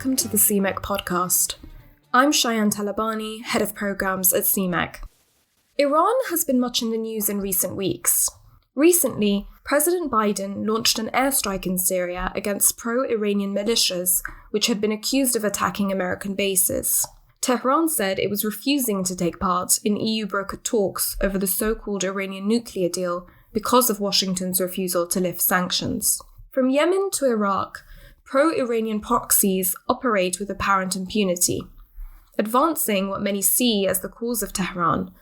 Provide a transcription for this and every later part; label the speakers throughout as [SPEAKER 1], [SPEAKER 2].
[SPEAKER 1] welcome to the CMEC podcast. I'm Cheyenne Talabani, Head of Programs at CMEC. Iran has been much in the news in recent weeks. Recently, President Biden launched an airstrike in Syria against pro-Iranian militias, which had been accused of attacking American bases. Tehran said it was refusing to take part in EU-brokered talks over the so-called Iranian nuclear deal because of Washington's refusal to lift sanctions. From Yemen to Iraq, pro-Iranian proxies operate with apparent impunity, advancing what many see as the cause of Tehran,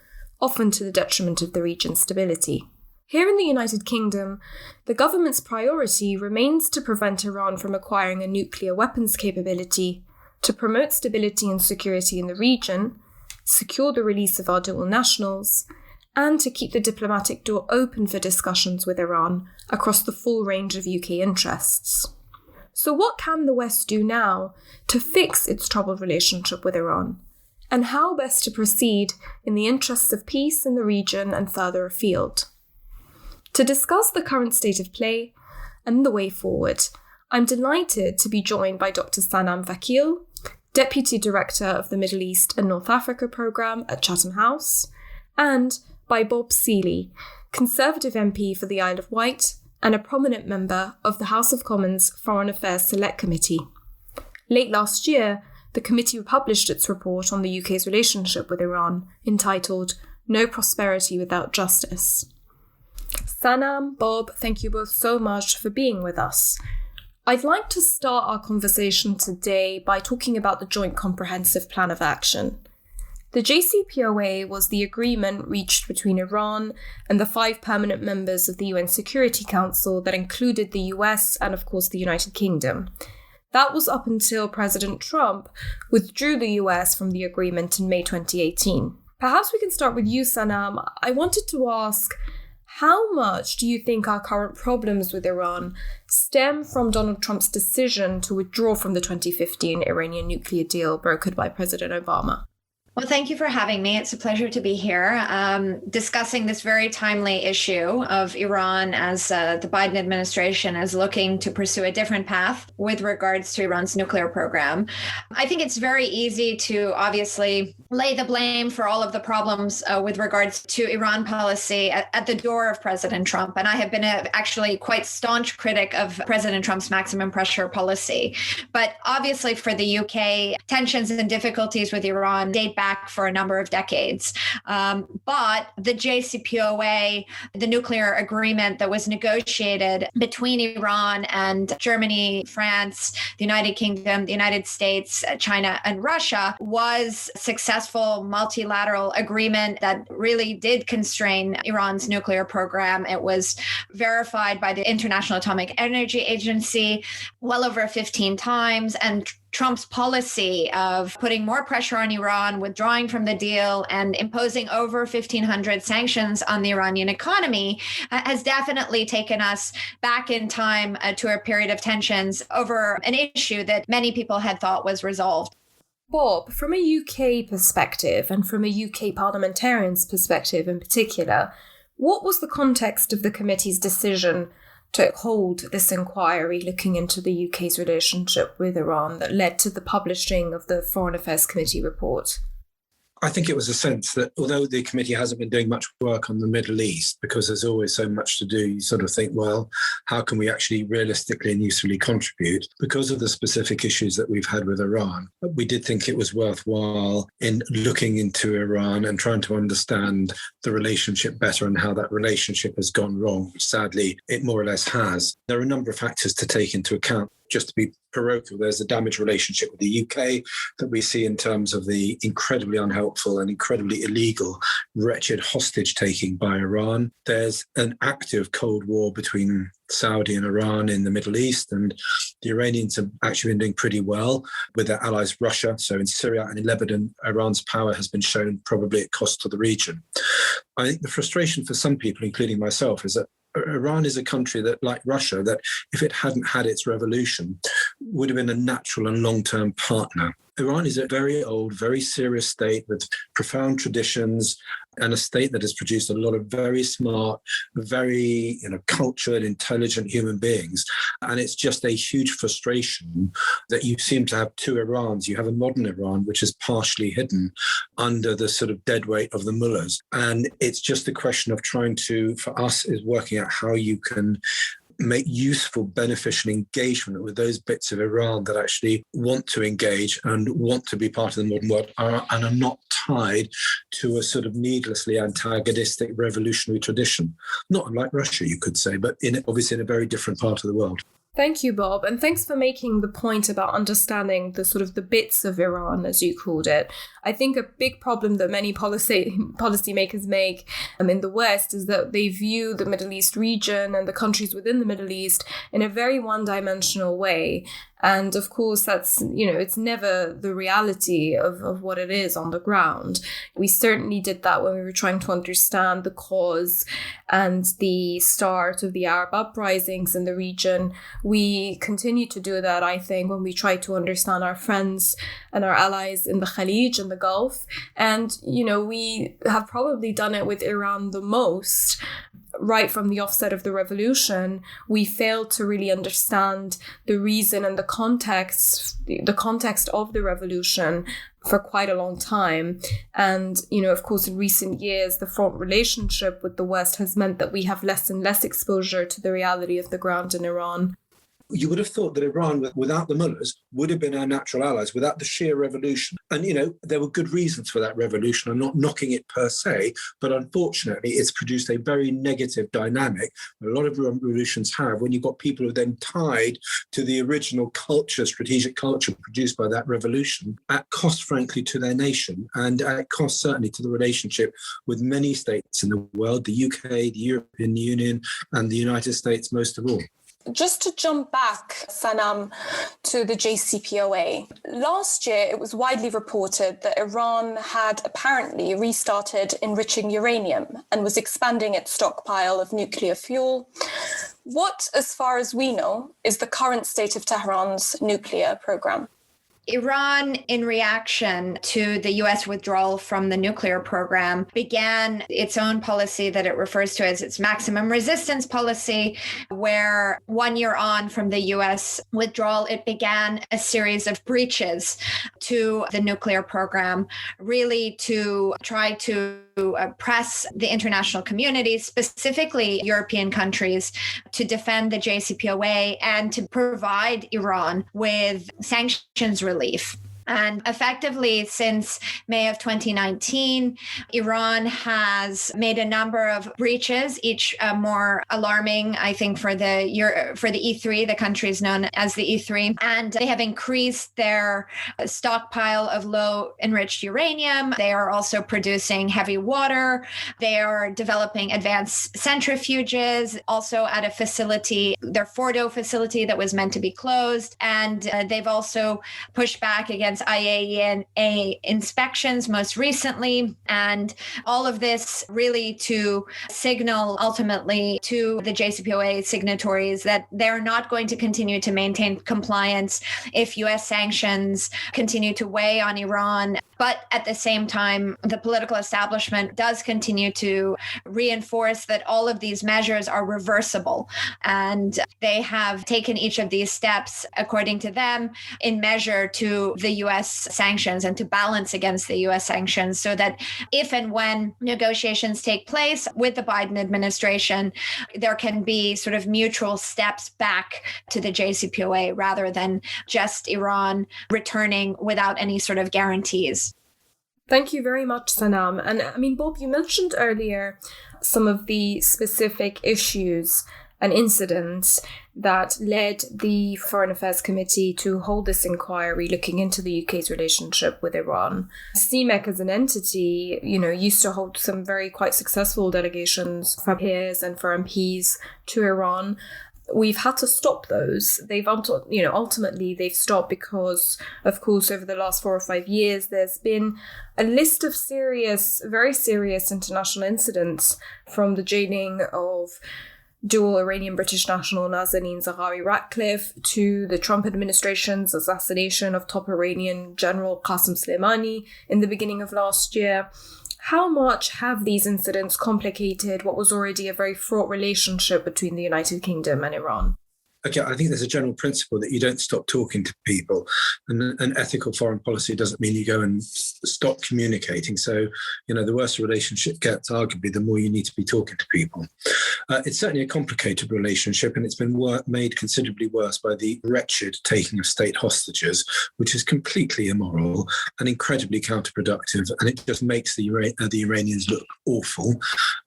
[SPEAKER 1] often to the detriment of the region's stability. Here in the United Kingdom, the government's priority remains to prevent Iran from acquiring a nuclear weapons capability, to promote stability and security in the region, secure the release of our dual nationals, and to keep the diplomatic door open for discussions with Iran across the full range of UK interests. So what can the West do now to fix its troubled relationship with Iran? And how best to proceed in the interests of peace in the region and further afield? To discuss the current state of play and the way forward, I'm delighted to be joined by Dr Sanam Vakil, Deputy Director of the Middle East and North Africa Programme at Chatham House, and by Bob Seeley, Conservative MP for the Isle of Wight and a prominent member of the House of Commons Foreign Affairs Select Committee. Late last year, the committee published its report on the UK's relationship with Iran, entitled No Prosperity Without Justice. Sanam, Bob, thank you both so much for being with us. I'd like to start our conversation today by talking about the Joint Comprehensive Plan of Action. The JCPOA was the agreement reached between Iran and the 5 permanent members of the UN Security Council that included the US and, of course, the United Kingdom. That was up until President Trump withdrew the US from the agreement in May 2018. Perhaps we can start with you, Sanam. I wanted to ask, how much do you think our current problems with Iran stem from Donald Trump's decision to withdraw from the 2015 Iranian nuclear deal brokered by President Obama?
[SPEAKER 2] Well, thank you for having me. It's a pleasure to be here discussing this very timely issue of Iran as the Biden administration is looking to pursue a different path with regards to Iran's nuclear program. I think it's very easy to obviously lay the blame for all of the problems with regards to Iran policy at the door of President Trump. And I have been actually quite staunch critic of President Trump's maximum pressure policy. But obviously for the UK, tensions and difficulties with Iran date back for a number of decades. But the JCPOA, the nuclear agreement that was negotiated between Iran and Germany, France, the United Kingdom, the United States, China, and Russia, was successful multilateral agreement that really did constrain Iran's nuclear program. It was verified by the International Atomic Energy Agency well over 15 times, and Trump's policy of putting more pressure on Iran, withdrawing from the deal, and imposing over 1,500 sanctions on the Iranian economy has definitely taken us back in time to a period of tensions over an issue that many people had thought was resolved.
[SPEAKER 1] Bob, from a UK perspective, and from a UK parliamentarian's perspective in particular, what was the context of the committee's decision to hold this inquiry looking into the UK's relationship with Iran that led to the publishing of the Foreign Affairs Committee report?
[SPEAKER 3] I think it was a sense that although the committee hasn't been doing much work on the Middle East, because there's always so much to do, you sort of think, well, how can we actually realistically and usefully contribute? Because of the specific issues that we've had with Iran, we did think it was worthwhile in looking into Iran and trying to understand the relationship better and how that relationship has gone wrong, which sadly it more or less has. There are a number of factors to take into account. Just to be parochial, there's a damaged relationship with the UK that we see in terms of the incredibly unhelpful and incredibly illegal, wretched hostage-taking by Iran. There's an active Cold War between Saudi and Iran in the Middle East, and the Iranians have actually been doing pretty well with their allies Russia. So in Syria and in Lebanon, Iran's power has been shown probably at cost to the region. I think the frustration for some people, including myself, is that Iran is a country that, like Russia, that if it hadn't had its revolution, would have been a natural and long-term partner. Iran is a very old, very serious state with profound traditions, and a state that has produced a lot of very smart, very cultured, intelligent human beings. And it's just a huge frustration that you seem to have two Irans. You have a modern Iran, which is partially hidden under the sort of dead weight of the mullahs. And it's just a question of trying to, for us, is working out how you can make useful, beneficial engagement with those bits of Iran that actually want to engage and want to be part of the modern world and are not tied to a sort of needlessly antagonistic revolutionary tradition. Not unlike Russia, you could say, but obviously in a very different part of the world.
[SPEAKER 1] Thank you, Bob. And thanks for making the point about understanding the sort of the bits of Iran, as you called it. I think a big problem that many policymakers make in the West is that they view the Middle East region and the countries within the Middle East in a very one-dimensional way. And of course, that's, it's never the reality of what it is on the ground. We certainly did that when we were trying to understand the cause and the start of the Arab uprisings in the region. We continue to do that, I think, when we try to understand our friends and our allies in the Khalij and the Gulf. And, we have probably done it with Iran the most. Right from the offset of the revolution, we failed to really understand the reason and the context of the revolution for quite a long time. And, of course, in recent years, the front relationship with the West has meant that we have less and less exposure to the reality of the ground in Iran.
[SPEAKER 3] You would have thought that Iran, without the mullahs, would have been our natural allies, without the Shia revolution. And, there were good reasons for that revolution. I'm not knocking it per se, but unfortunately, it's produced a very negative dynamic. A lot of revolutions have, when you've got people who are then tied to the original culture, strategic culture produced by that revolution, at cost, frankly, to their nation, and at cost, certainly, to the relationship with many states in the world, the UK, the European Union, and the United States most of all.
[SPEAKER 1] Just to jump back, Sanam, to the JCPOA. Last year, it was widely reported that Iran had apparently restarted enriching uranium and was expanding its stockpile of nuclear fuel. What, as far as we know, is the current state of Tehran's nuclear program?
[SPEAKER 2] Iran, in reaction to the U.S. withdrawal from the nuclear program, began its own policy that it refers to as its maximum resistance policy, where 1 year on from the U.S. withdrawal, it began a series of breaches to the nuclear program, really to try to press the international community, specifically European countries, to defend the JCPOA and to provide Iran with sanctions relief. And effectively, since May of 2019, Iran has made a number of breaches, each more alarming, I think, for the E3, the countries known as the E3. And they have increased their stockpile of low enriched uranium. They are also producing heavy water. They are developing advanced centrifuges, also at a facility, their Fordo facility that was meant to be closed. And they've also pushed back against IAEA inspections most recently, and all of this really to signal ultimately to the JCPOA signatories that they're not going to continue to maintain compliance if U.S. sanctions continue to weigh on Iran. But at the same time, the political establishment does continue to reinforce that all of these measures are reversible, and they have taken each of these steps, according to them, in measure to the U.S. sanctions and to balance against the U.S. sanctions, so that if and when negotiations take place with the Biden administration, there can be sort of mutual steps back to the JCPOA rather than just Iran returning without any sort of guarantees.
[SPEAKER 1] Thank you very much, Sanam. And I mean, Bob, you mentioned earlier some of the specific issues and incidents that led the Foreign Affairs Committee to hold this inquiry looking into the UK's relationship with Iran. CMEC as an entity, used to hold some quite successful delegations for peers and for MPs to Iran. We've had to stop those. Ultimately they've stopped because, of course, over the last 4 or 5 years, there's been a list of very serious international incidents, from the jailing of dual Iranian-British national Nazanin Zaghari-Ratcliffe to the Trump administration's assassination of top Iranian General Qasem Soleimani in the beginning of last year. How much have these incidents complicated what was already a very fraught relationship between the United Kingdom and Iran?
[SPEAKER 3] Okay, I think there's a general principle that you don't stop talking to people, and an ethical foreign policy doesn't mean you go and stop communicating. So, the worse the relationship gets, arguably, the more you need to be talking to people. It's certainly a complicated relationship, and it's been made considerably worse by the wretched taking of state hostages, which is completely immoral and incredibly counterproductive, and it just makes the Iranians look awful,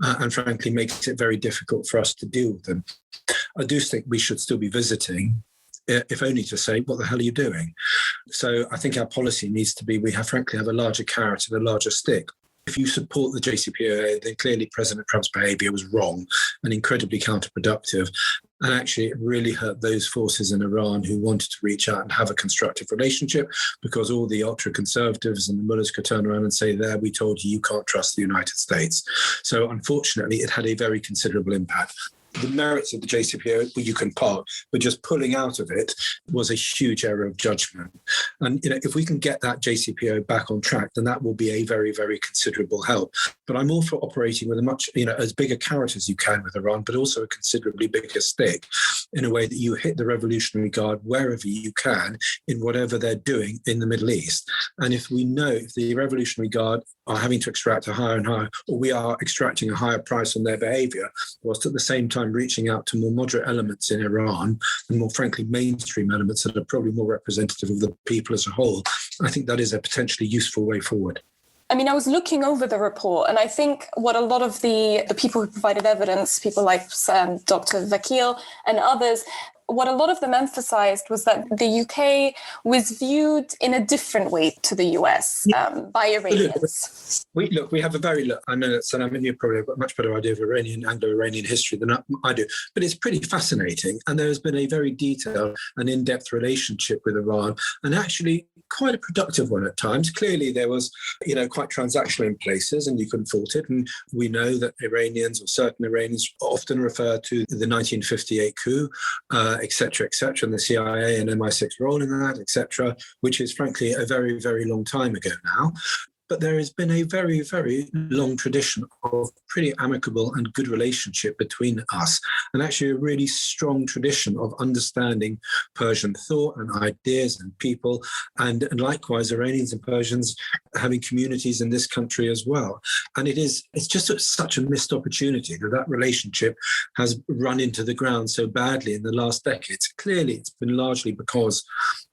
[SPEAKER 3] and frankly makes it very difficult for us to deal with them. I do think we should still be visiting, if only to say, what the hell are you doing? So I think our policy needs to be, we have a larger carrot and a larger stick. If you support the JCPOA, then clearly President Trump's behaviour was wrong and incredibly counterproductive. And actually, it really hurt those forces in Iran who wanted to reach out and have a constructive relationship, because all the ultra-conservatives and the mullahs could turn around and say, there, we told you, you can't trust the United States. So unfortunately, it had a very considerable impact. The merits of the JCPOA, you can park, but just pulling out of it was a huge error of judgment. And if we can get that JCPOA back on track, then that will be a very, very considerable help. But I'm all for operating with a much, as big a carrot as you can with Iran, but also a considerably bigger stick, in a way that you hit the Revolutionary Guard wherever you can in whatever they're doing in the Middle East. And if we know if the Revolutionary Guard are having to extract a higher and higher, or we are extracting a higher price on their behaviour, whilst at the same time reaching out to more moderate elements in Iran and more frankly mainstream elements that are probably more representative of the people as a whole, I think that is a potentially useful way forward.
[SPEAKER 4] I mean, I was looking over the report, and I think what a lot of the people who provided evidence, people like Dr. Vakil and others, what a lot of them emphasized was that the UK was viewed in a different way to the US by Iranians.
[SPEAKER 3] We have I know that Sanam, you probably have got a much better idea of Anglo-Iranian history than I do, but it's pretty fascinating. And there has been a very detailed and in-depth relationship with Iran, and actually quite a productive one at times. Clearly, there was, quite transactional in places, and you couldn't fault it. And we know that Iranians, or certain Iranians, often refer to the 1958 coup, et cetera, and the CIA and MI6 role in that, et cetera, which is frankly a very, very long time ago now. But there has been a very, very long tradition of pretty amicable and good relationship between us, and actually a really strong tradition of understanding Persian thought and ideas and people, and likewise Iranians and Persians having communities in this country as well. And it's just such a missed opportunity that relationship has run into the ground so badly in the last decades. Clearly, it's been largely because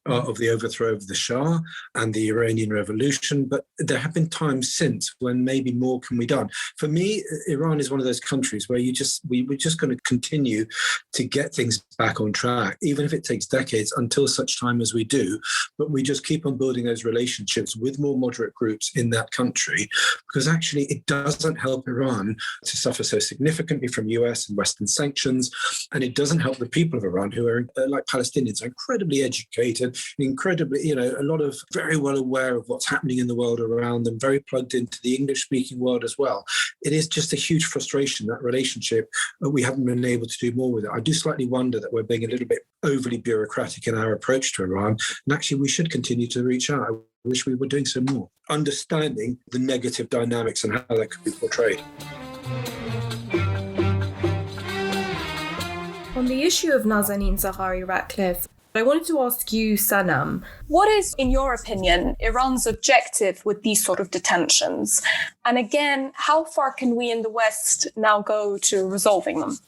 [SPEAKER 3] of the overthrow of the Shah and the Iranian Revolution, but there have been times since when maybe more can be done. For me, Iran is one of those countries where we're just going to continue to get things back on track, even if it takes decades, until such time as we do. But we just keep on building those relationships with more moderate groups in that country, because actually it doesn't help Iran to suffer so significantly from US and Western sanctions, and it doesn't help the people of Iran, who are like Palestinians, incredibly educated, incredibly, a lot of very well aware of what's happening in the world around them, very plugged into the English-speaking world as well. It is just a huge frustration, that relationship, we haven't been able to do more with it. I do slightly wonder that we're being a little bit overly bureaucratic in our approach to Iran, and actually we should continue to reach out. I wish we were doing so more, understanding the negative dynamics and how that could be portrayed.
[SPEAKER 1] On the issue of Nazanin Zaghari-Ratcliffe, I wanted to ask you, Sanam,
[SPEAKER 4] what is, in your opinion, Iran's objective with these sort of detentions? And again, how far can we in the West now go to resolving them?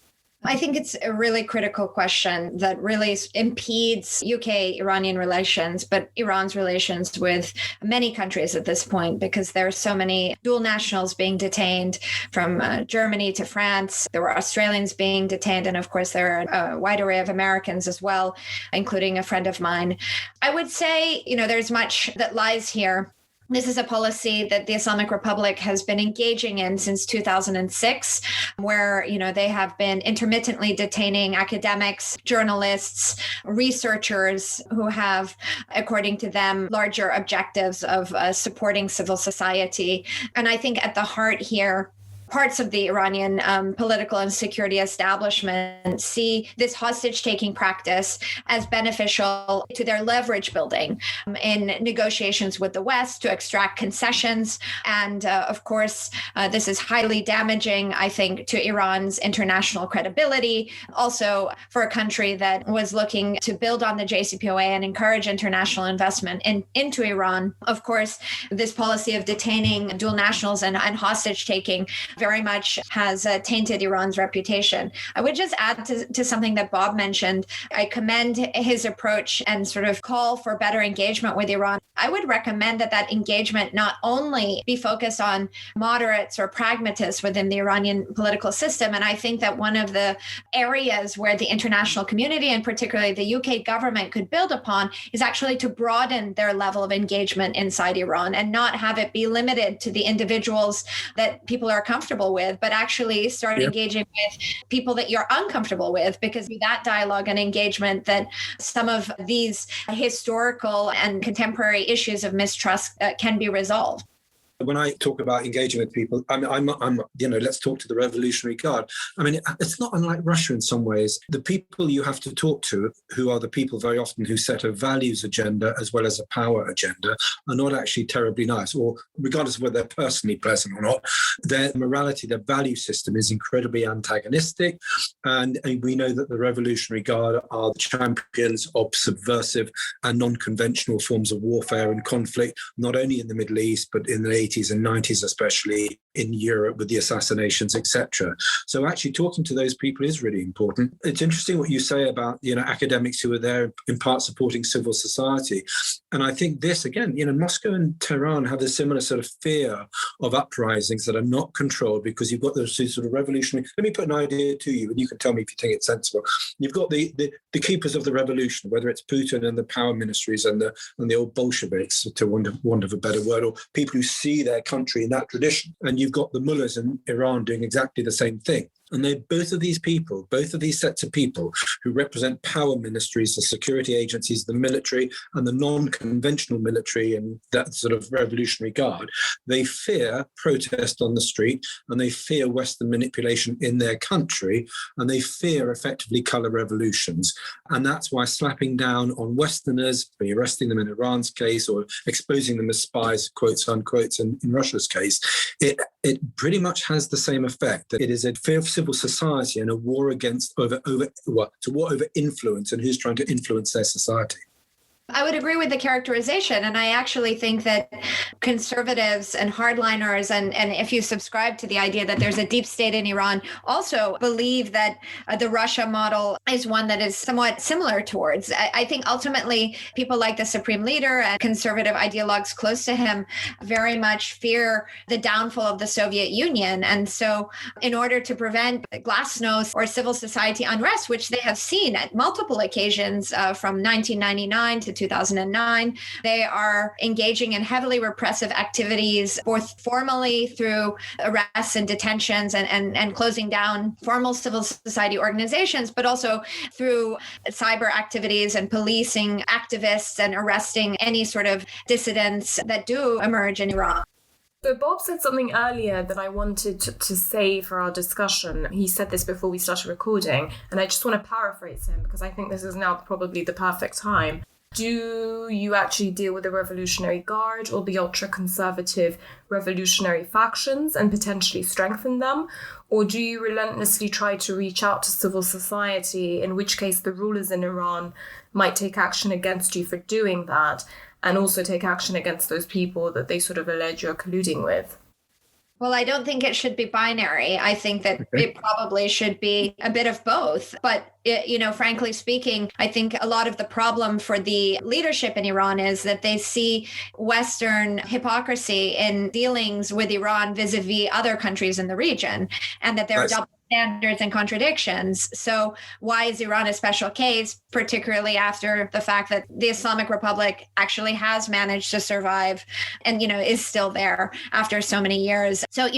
[SPEAKER 2] I think it's a really critical question that really impedes UK-Iranian relations, but Iran's relations with many countries at this point, because there are so many dual nationals being detained from Germany to France. There were Australians being detained, and of course there are a wide array of Americans as well, including a friend of mine. I would say, there's much that lies here. This is a policy that the Islamic Republic has been engaging in since 2006, where, they have been intermittently detaining academics, journalists, researchers who have, according to them, larger objectives of supporting civil society. And I think at the heart here, parts of the Iranian political and security establishment see this hostage-taking practice as beneficial to their leverage building in negotiations with the West to extract concessions. And of course, this is highly damaging, I think, to Iran's international credibility. Also, for a country that was looking to build on the JCPOA and encourage international investment into Iran. Of course, this policy of detaining dual nationals and hostage-taking very much has tainted Iran's reputation. I would just add to something that Bob mentioned. I commend his approach and sort of call for better engagement with Iran. I would recommend that engagement not only be focused on moderates or pragmatists within the Iranian political system. And I think that one of the areas where the international community, and particularly the UK government, could build upon is actually to broaden their level of engagement inside Iran and not have it be limited to the individuals that people are comfortable with, but actually start engaging with people that you're uncomfortable with, because with that dialogue and engagement that some of these historical and contemporary issues of mistrust can be resolved.
[SPEAKER 3] When I talk about engaging with people, I'm let's talk to the Revolutionary Guard. I mean, it's not unlike Russia in some ways. The people you have to talk to, who are the people very often who set a values agenda as well as a power agenda, are not actually terribly nice, or regardless of whether they're personally pleasant or not, their morality, their value system is incredibly antagonistic. And we know that the Revolutionary Guard are the champions of subversive and non-conventional forms of warfare and conflict, not only in the Middle East, but in the 80s and 90s, especially in Europe with the assassinations, etc. So actually talking to those people is really important. It's interesting what you say about, academics who are there in part supporting civil society. And I think this, again, Moscow and Tehran have a similar sort of fear of uprisings that are not controlled, because you've got those sort of revolutionary. Let me put an idea to you, and you can tell me if you think it's sensible. You've got the keepers of the revolution, whether it's Putin and the power ministries and the old Bolsheviks, to want of a better word, or people who see their country in that tradition. And you've got the mullahs in Iran doing exactly the same thing. And both of these sets of people who represent power ministries, the security agencies, the military, and the non-conventional military and that sort of Revolutionary Guard, they fear protest on the street, and they fear Western manipulation in their country, and they fear effectively color revolutions. And that's why slapping down on Westerners, by arresting them in Iran's case, or exposing them as spies, quotes, unquotes, in Russia's case, it pretty much has the same effect. That it is a fear of civil society and a war over influence, and who's trying to influence their society.
[SPEAKER 2] I would agree with the characterization. And I actually think that conservatives and hardliners, and if you subscribe to the idea that there's a deep state in Iran, also believe that the Russia model is one that is somewhat similar towards. I think ultimately people like the Supreme Leader and conservative ideologues close to him very much fear the downfall of the Soviet Union. And so in order to prevent glasnost or civil society unrest, which they have seen at multiple occasions from 1999 to 2009. They are engaging in heavily repressive activities, both formally through arrests and detentions and closing down formal civil society organizations, but also through cyber activities and policing activists and arresting any sort of dissidents that do emerge in Iran.
[SPEAKER 1] So Bob said something earlier that I wanted to say for our discussion. He said this before we started recording, and I just want to paraphrase him because I think this is now probably the perfect time. Do you actually deal with the Revolutionary Guard or the ultra-conservative revolutionary factions and potentially strengthen them? Or do you relentlessly try to reach out to civil society, in which case the rulers in Iran might take action against you for doing that, and also take action against those people that they sort of allege you're colluding with?
[SPEAKER 2] Well, I don't think it should be binary. I think that it probably should be a bit of both. But, frankly speaking, I think a lot of the problem for the leadership in Iran is that they see Western hypocrisy in dealings with Iran vis-a-vis other countries in the region, and that they're double standards and contradictions. So why is Iran a special case, particularly after the fact that the Islamic Republic actually has managed to survive and, is still there after so many years? So,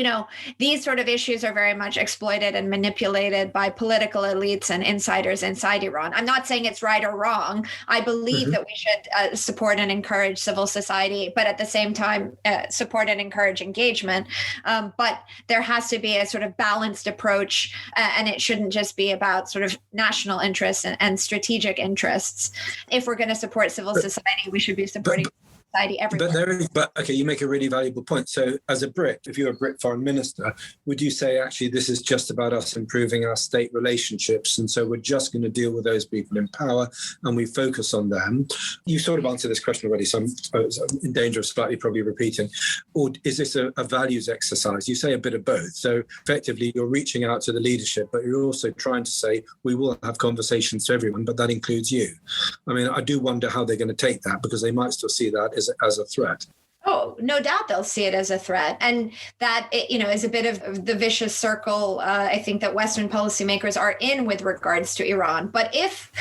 [SPEAKER 2] these sort of issues are very much exploited and manipulated by political elites and insiders inside Iran. I'm not saying it's right or wrong. I believe that we should support and encourage civil society, but at the same time, support and encourage engagement. But there has to be a sort of balanced approach, and it shouldn't just be about sort of national interests and strategic interests. If we're going to support civil society, we should be supporting society everywhere.
[SPEAKER 3] But okay, you make a really valuable point. So as a Brit, if you're a Brit foreign minister, would you say actually this is just about us improving our state relationships, and so we're just going to deal with those people in power and we focus on them? You sort of answered this question already, so I'm in danger of slightly probably repeating. Or is this a values exercise? You say a bit of both. So effectively you're reaching out to the leadership, but you're also trying to say we will have conversations to everyone, but that includes you. I mean, I do wonder how they're going to take that, because they might still see that as a threat.
[SPEAKER 2] Oh, no doubt they'll see it as a threat. And that, is a bit of the vicious circle I think that Western policymakers are in with regards to Iran. But if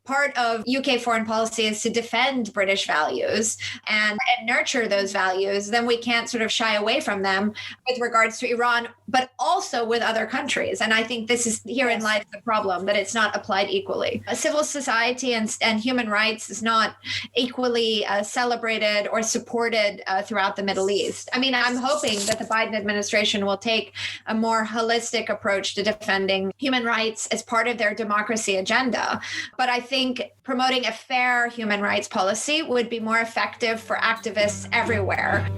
[SPEAKER 2] part of UK foreign policy is to defend British values and nurture those values, then we can't sort of shy away from them with regards to Iran, but also with other countries. And I think this is herein lies the problem, that it's not applied equally. Civil society and human rights is not equally celebrated or supported throughout the Middle East. I mean, I'm hoping that the Biden administration will take a more holistic approach to defending human rights as part of their democracy agenda. But I think promoting a fair human rights policy would be more effective for activists everywhere.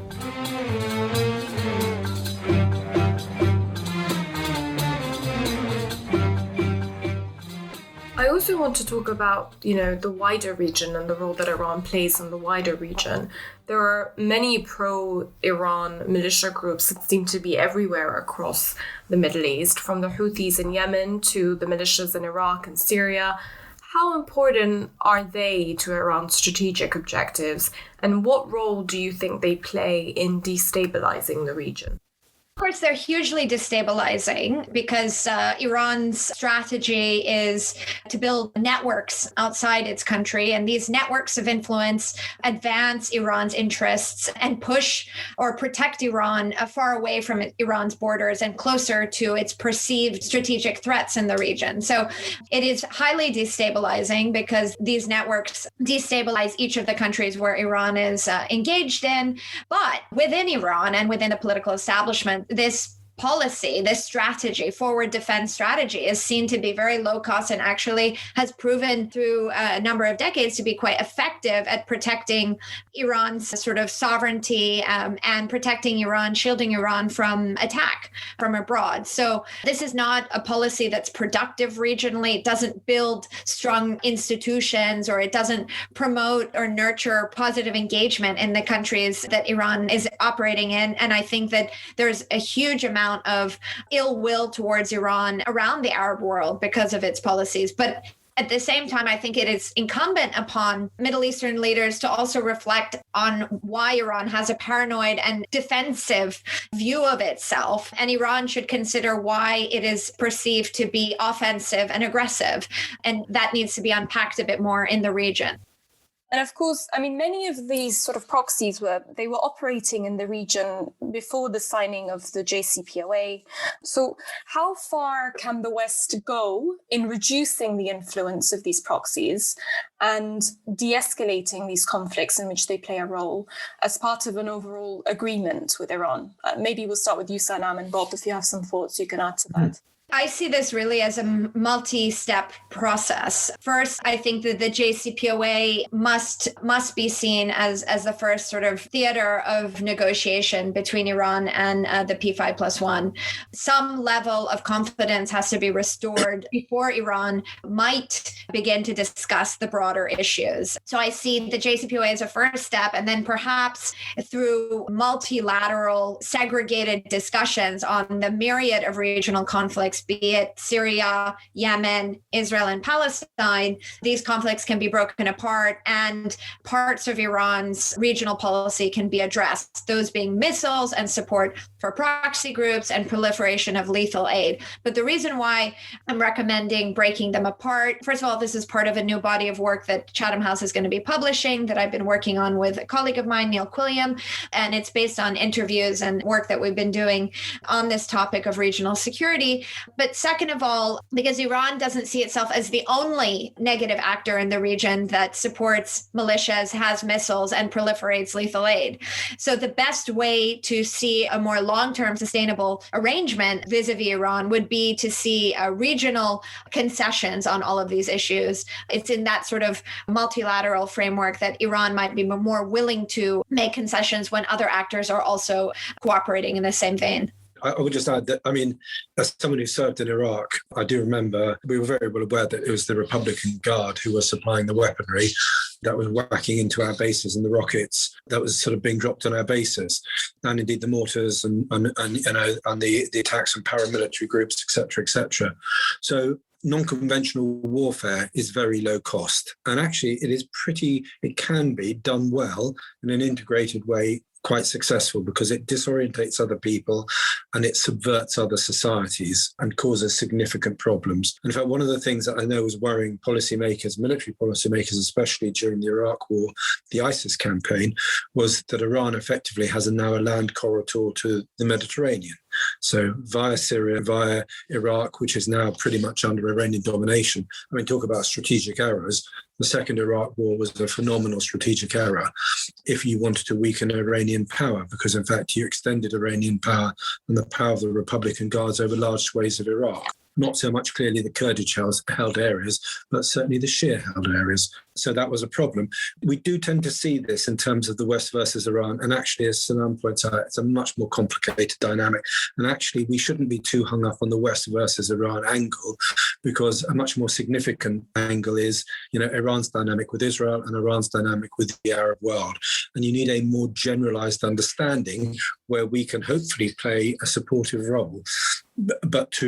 [SPEAKER 1] I also want to talk about, the wider region and the role that Iran plays in the wider region. There are many pro-Iran militia groups that seem to be everywhere across the Middle East, from the Houthis in Yemen to the militias in Iraq and Syria. How important are they to Iran's strategic objectives, and what role do you think they play in destabilizing the region?
[SPEAKER 2] Of course, they're hugely destabilizing because Iran's strategy is to build networks outside its country. And these networks of influence advance Iran's interests and push or protect Iran far away from Iran's borders and closer to its perceived strategic threats in the region. So it is highly destabilizing because these networks destabilize each of the countries where Iran is engaged in. But within Iran and within the political establishment, this policy, this strategy, forward defense strategy, is seen to be very low cost and actually has proven through a number of decades to be quite effective at protecting Iran's sort of sovereignty and protecting Iran, shielding Iran from attack from abroad. So this is not a policy that's productive regionally. It doesn't build strong institutions, or it doesn't promote or nurture positive engagement in the countries that Iran is operating in. And I think that there's a huge amount of ill will towards Iran around the Arab world because of its policies. But at the same time, I think it is incumbent upon Middle Eastern leaders to also reflect on why Iran has a paranoid and defensive view of itself. And Iran should consider why it is perceived to be offensive and aggressive. And that needs to be unpacked a bit more in the region.
[SPEAKER 4] And of course, I mean, many of these sort of proxies were operating in the region before the signing of the JCPOA. So how far can the West go in reducing the influence of these proxies and de-escalating these conflicts in which they play a role as part of an overall agreement with Iran? Maybe we'll start with you, Sanam, and Bob, if you have some thoughts you can add to that.
[SPEAKER 2] I see this really as a multi-step process. First, I think that the JCPOA must be seen as the first sort of theater of negotiation between Iran and the P5+1. Some level of confidence has to be restored before Iran might begin to discuss the broader issues. So I see the JCPOA as a first step, and then perhaps through multilateral segregated discussions on the myriad of regional conflicts, be it Syria, Yemen, Israel, and Palestine, these conflicts can be broken apart and parts of Iran's regional policy can be addressed, those being missiles and support for proxy groups and proliferation of lethal aid. But the reason why I'm recommending breaking them apart, first of all, this is part of a new body of work that Chatham House is going to be publishing that I've been working on with a colleague of mine, Neil Quilliam, and it's based on interviews and work that we've been doing on this topic of regional security. But second of all, because Iran doesn't see itself as the only negative actor in the region that supports militias, has missiles, and proliferates lethal aid. So the best way to see a more long-term sustainable arrangement vis-a-vis Iran would be to see regional concessions on all of these issues. It's in that sort of multilateral framework that Iran might be more willing to make concessions when other actors are also cooperating in the same vein.
[SPEAKER 3] I would just add that, I mean, as someone who served in Iraq, I do remember we were very well aware that it was the Republican Guard who was supplying the weaponry that was whacking into our bases and the rockets that was sort of being dropped on our bases, and indeed the mortars and the attacks on paramilitary groups, et cetera, et cetera. So non-conventional warfare is very low cost. And actually it can be done well in an integrated way, quite successful, because it disorientates other people and it subverts other societies and causes significant problems. In fact, one of the things that I know was worrying policymakers, military policymakers, especially during the Iraq War, the ISIS campaign, was that Iran effectively has now a land corridor to the Mediterranean. So via Syria, via Iraq, which is now pretty much under Iranian domination. I mean, talk about strategic errors. The second Iraq war was a phenomenal strategic error if you wanted to weaken Iranian power, because in fact you extended Iranian power and the power of the Republican Guards over large swathes of Iraq. Not so much clearly the Kurdish held areas, but certainly the Shia held areas. So that was a problem. We do tend to see this in terms of the West versus Iran. And actually, as Sanam points out, it's a much more complicated dynamic. And actually, we shouldn't be too hung up on the West versus Iran angle, because a much more significant angle is, Iran's dynamic with Israel and Iran's dynamic with the Arab world. And you need a more generalized understanding where we can hopefully play a supportive role, but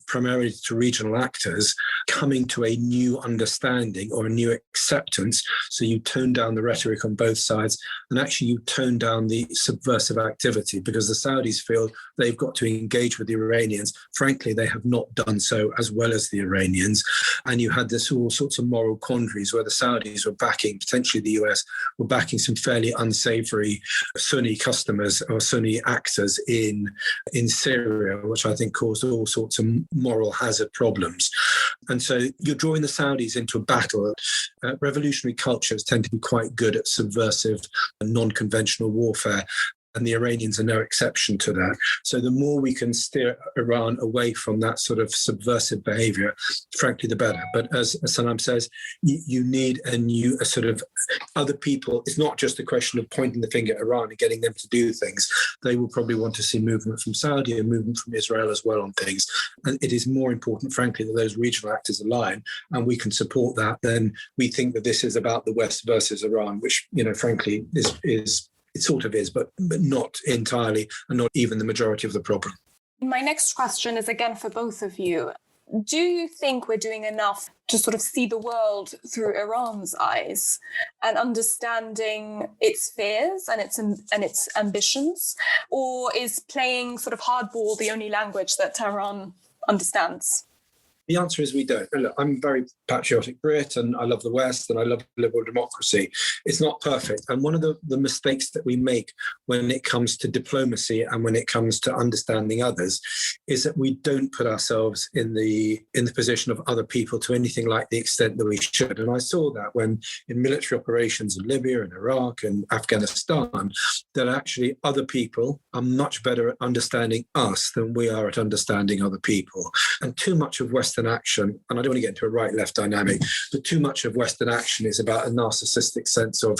[SPEAKER 3] primarily to regional actors coming to a new understanding or a new acceptance. So you tone down the rhetoric on both sides, and actually you tone down the subversive activity, because the Saudis feel they've got to engage with the Iranians. Frankly, they have not done so as well as the Iranians. And you had this all sorts of moral quandaries where the Saudis were backing, potentially the US, were backing some fairly unsavory Sunni customers or Sunni actors in Syria, which I think caused all sorts of moral hazard problems. And so you're drawing the Saudis into a battle. Revolutionary cultures tend to be quite good at subversive and non-conventional warfare, and the Iranians are no exception to that. So the more we can steer Iran away from that sort of subversive behavior, frankly, the better. But as Sanam says, you need a sort of other people. It's not just a question of pointing the finger at Iran and getting them to do things. They will probably want to see movement from Saudi and movement from Israel as well on things. And it is more important, frankly, that those regional actors align, and we can support that. Then we think that this is about the West versus Iran, which, frankly, is it sort of is, but not entirely, and not even the majority of the problem.
[SPEAKER 4] My next question is again for both of you. Do you think we're doing enough to sort of see the world through Iran's eyes and understanding its fears and its ambitions? Or is playing sort of hardball the only language that Tehran understands?
[SPEAKER 3] The answer is we don't. Look, I'm a very patriotic Brit and I love the West and I love liberal democracy. It's not perfect. And one of the mistakes that we make when it comes to diplomacy and when it comes to understanding others is that we don't put ourselves in the position of other people to anything like the extent that we should. And I saw that when in military operations in Libya and Iraq and Afghanistan, that actually other people are much better at understanding us than we are at understanding other people. And too much of Western action, and I don't want to get into a right-left dynamic, but too much of Western action is about a narcissistic sense of,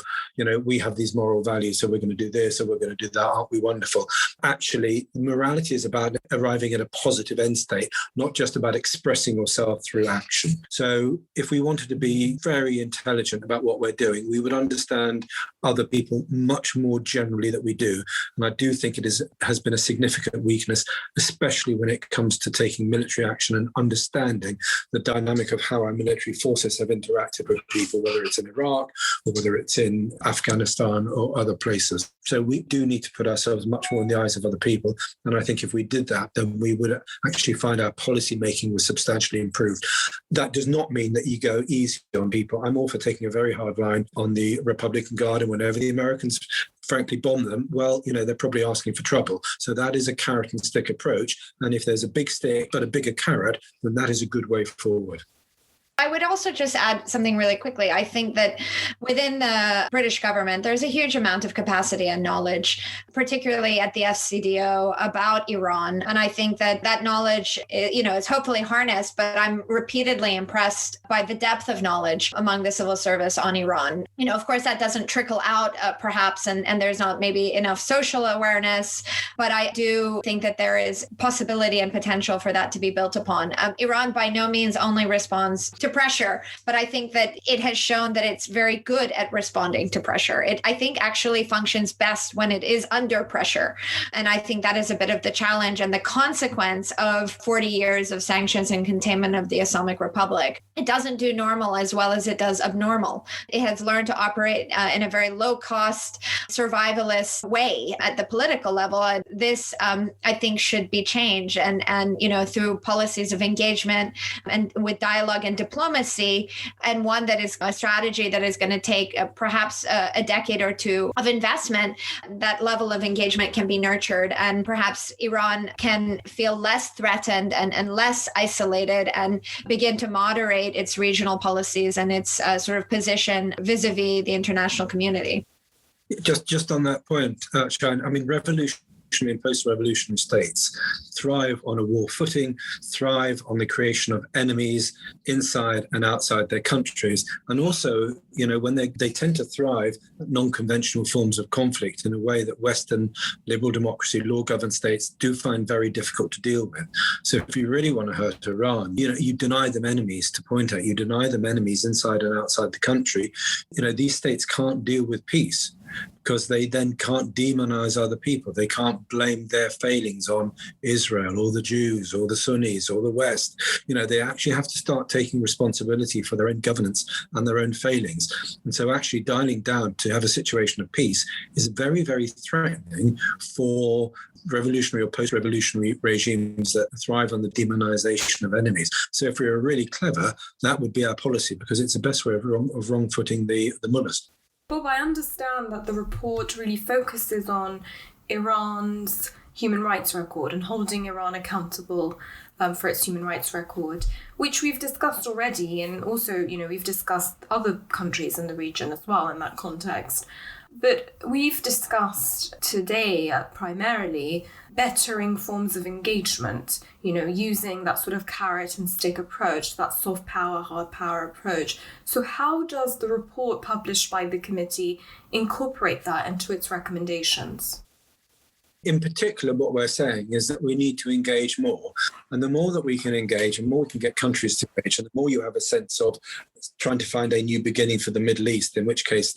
[SPEAKER 3] we have these moral values, so we're going to do this, or we're going to do that, aren't we wonderful? Actually, morality is about arriving at a positive end state, not just about expressing yourself through action. So if we wanted to be very intelligent about what we're doing, we would understand other people much more generally than we do. And I do think it has been a significant weakness, especially when it comes to taking military action and understanding understanding the dynamic of how our military forces have interacted with people, whether it's in Iraq or whether it's in Afghanistan or other places. So we do need to put ourselves much more in the eyes of other people. And I think if we did that, then we would actually find our policy making was substantially improved. That does not mean that you go easy on people. I'm all for taking a very hard line on the Republican Guard, and whenever the Americans frankly bomb them, well, they're probably asking for trouble. So that is a carrot and stick approach. And if there's a big stick but a bigger carrot, then that is a good way forward.
[SPEAKER 2] I would also just add something really quickly. I think that within the British government, there's a huge amount of capacity and knowledge, particularly at the FCDO, about Iran. And I think that that knowledge, is hopefully harnessed, but I'm repeatedly impressed by the depth of knowledge among the civil service on Iran. Of course, that doesn't trickle out perhaps, and there's not maybe enough social awareness, but I do think that there is possibility and potential for that to be built upon. Iran by no means only responds to pressure, but I think that it has shown that it's very good at responding to pressure. It, I think, actually functions best when it is under pressure. And I think that is a bit of the challenge and the consequence of 40 years of sanctions and containment of the Islamic Republic. It doesn't do normal as well as it does abnormal. It has learned to operate in a very low-cost, survivalist way at the political level. This, I think, should be changed. And through policies of engagement and with dialogue and diplomacy, and one that is a strategy that is going to take perhaps a decade or two of investment, that level of engagement can be nurtured, and perhaps Iran can feel less threatened and less isolated and begin to moderate its regional policies and its sort of position vis-a-vis the international community.
[SPEAKER 3] Just on that point, Sharon, revolutionary and post-revolutionary states thrive on a war footing, thrive on the creation of enemies inside and outside their countries. And also, when they tend to thrive at non-conventional forms of conflict in a way that Western liberal democracy, law-governed states do find very difficult to deal with. So if you really want to hurt Iran, you deny them enemies to point at. You deny them enemies inside and outside the country. These states can't deal with peace, because they then can't demonize other people. They can't blame their failings on Israel or the Jews or the Sunnis or the West. They actually have to start taking responsibility for their own governance and their own failings. And so actually dialing down to have a situation of peace is very, very threatening for revolutionary or post-revolutionary regimes that thrive on the demonization of enemies. So if we were really clever, that would be our policy, because it's the best way of wrong-footing the mullahs.
[SPEAKER 1] Bob, I understand that the report really focuses on Iran's human rights record and holding Iran accountable for its human rights record, which we've discussed already, and also, we've discussed other countries in the region as well in that context. But we've discussed today primarily bettering forms of engagement, using that sort of carrot and stick approach, that soft power, hard power approach. So how does the report published by the committee incorporate that into its recommendations?
[SPEAKER 3] In particular, what we're saying is that we need to engage more. And the more that we can engage and more we can get countries to engage, and the more you have a sense of trying to find a new beginning for the Middle East, in which case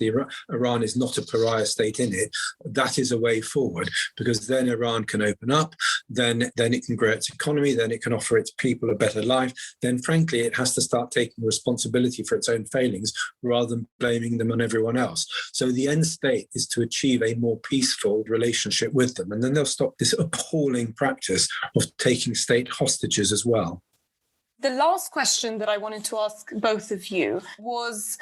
[SPEAKER 3] Iran is not a pariah state in it, that is a way forward, because then Iran can open up, then it can grow its economy, then it can offer its people a better life. Then, frankly, it has to start taking responsibility for its own failings rather than blaming them on everyone else. So the end state is to achieve a more peaceful relationship with them. And then they'll stop this appalling practice of taking state hostages as well.
[SPEAKER 4] The last question that I wanted to ask both of you was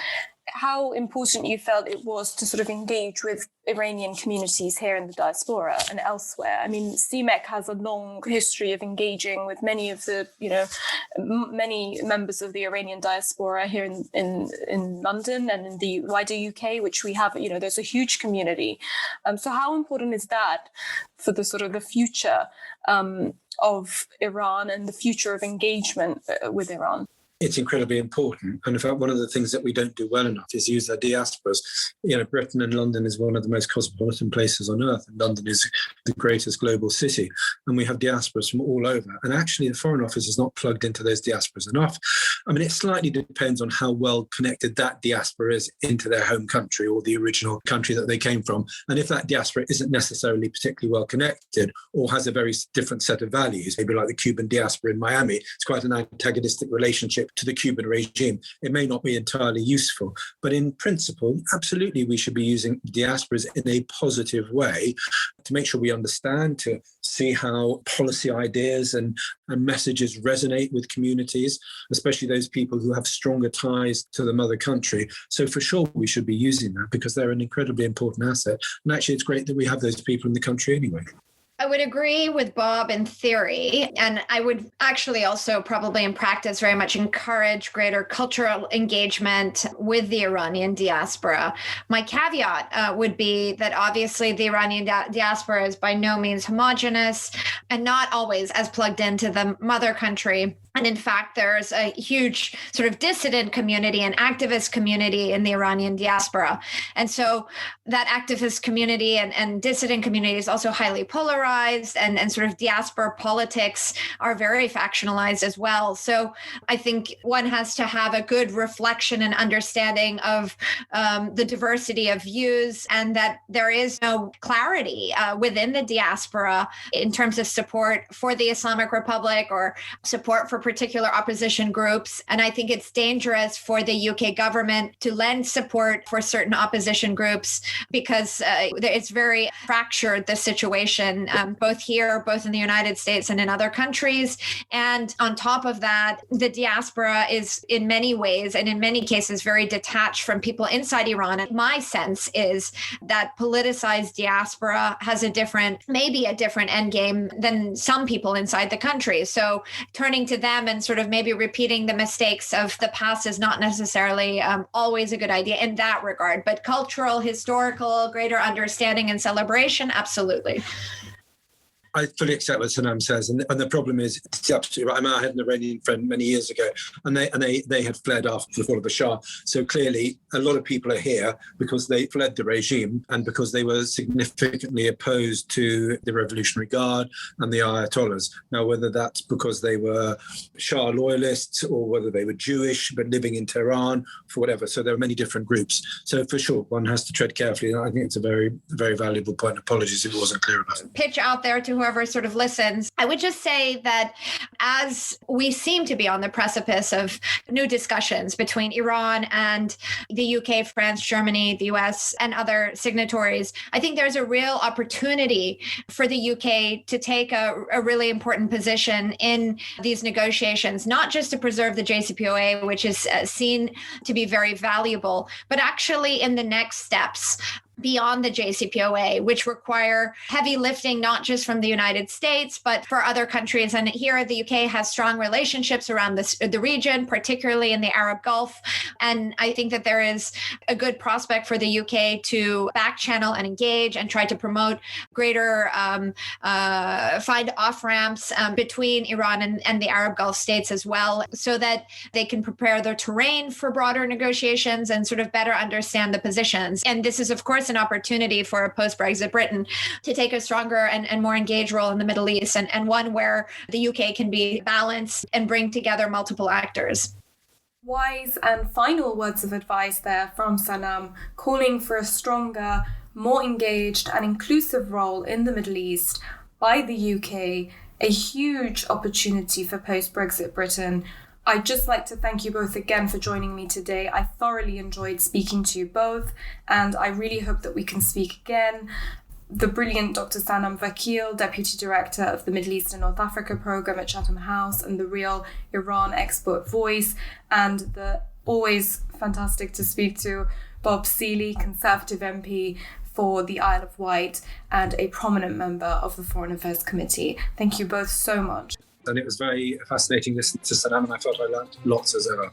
[SPEAKER 4] how important you felt it was to sort of engage with Iranian communities here in the diaspora and elsewhere. CMEC has a long history of engaging with many of the, many members of the Iranian diaspora here in London and in the wider UK, which we have, there's a huge community. So how important is that for the sort of the future of Iran and the future of engagement with Iran?
[SPEAKER 3] It's incredibly important. And in fact, one of the things that we don't do well enough is use our diasporas. Britain and London is one of the most cosmopolitan places on earth, and London is the greatest global city. And we have diasporas from all over. And actually, the Foreign Office is not plugged into those diasporas enough. I mean, it slightly depends on how well connected that diaspora is into their home country or the original country that they came from. And if that diaspora isn't necessarily particularly well connected or has a very different set of values, maybe like the Cuban diaspora in Miami, it's quite an antagonistic relationship to the Cuban regime. It may not be entirely useful. But in principle, absolutely, we should be using diasporas in a positive way to make sure we understand, to see how policy ideas and messages resonate with communities, especially those people who have stronger ties to the mother country. So for sure, we should be using that because they're an incredibly important asset. And actually, it's great that we have those people in the country anyway.
[SPEAKER 2] I would agree with Bob in theory, and I would actually also probably in practice very much encourage greater cultural engagement with the Iranian diaspora. My caveat would be that obviously the Iranian diaspora is by no means homogenous and not always as plugged into the mother country. And in fact, there's a huge sort of dissident community and activist community in the Iranian diaspora. And so that activist community and dissident community is also highly polarized, and sort of diaspora politics are very factionalized as well. So I think one has to have a good reflection and understanding of the diversity of views, and that there is no clarity within the diaspora in terms of support for the Islamic Republic or support for particular opposition groups. And I think it's dangerous for the UK government to lend support for certain opposition groups because it's very fractured, the situation, both here, both in the United States and in other countries. And on top of that, the diaspora is in many ways and in many cases very detached from people inside Iran. And my sense is that politicized diaspora has maybe a different endgame than some people inside the country. So turning to them and sort of maybe repeating the mistakes of the past is not necessarily always a good idea in that regard. But cultural, historical, greater understanding and celebration, absolutely.
[SPEAKER 3] I fully accept what Sanam says, and the problem is, it's absolutely right. I had an Iranian friend many years ago, and they had fled after the fall of the Shah. So clearly, a lot of people are here because they fled the regime and because they were significantly opposed to the Revolutionary Guard and the Ayatollahs. Now, whether that's because they were Shah loyalists or whether they were Jewish but living in Tehran, for whatever. So there are many different groups. So for sure, one has to tread carefully. And I think it's a very, very valuable point. Apologies if it wasn't clear about it.
[SPEAKER 2] Pitch out there to whoever sort of listens. I would just say that as we seem to be on the precipice of new discussions between Iran and the UK, France, Germany, the US, and other signatories, I think there's a real opportunity for the UK to take a really important position in these negotiations, not just to preserve the JCPOA, which is seen to be very valuable, but actually in the next steps beyond the JCPOA, which require heavy lifting, not just from the United States, but for other countries. And here, the UK has strong relationships around the region, particularly in the Arab Gulf. And I think that there is a good prospect for the UK to back channel and engage and try to promote greater find off-ramps between Iran and the Arab Gulf states as well, so that they can prepare their terrain for broader negotiations and sort of better understand the positions. And this is, of course, an opportunity for a post-Brexit Britain to take a stronger and more engaged role in the Middle East, and one where the UK can be balanced and bring together multiple actors.
[SPEAKER 1] Wise and final words of advice there from Sanam, calling for a stronger, more engaged and inclusive role in the Middle East by the UK, a huge opportunity for post-Brexit Britain. I'd just like to thank you both again for joining me today. I thoroughly enjoyed speaking to you both, and I really hope that we can speak again. The brilliant Dr Sanam Vakil, Deputy Director of the Middle East and North Africa Programme at Chatham House and the Real Iran Expert Voice, and the always fantastic to speak to Bob Seeley, Conservative MP for the Isle of Wight and a prominent member of the Foreign Affairs Committee. Thank you both so much.
[SPEAKER 3] And it was very fascinating listening to Sanam, and I felt I learned lots as ever.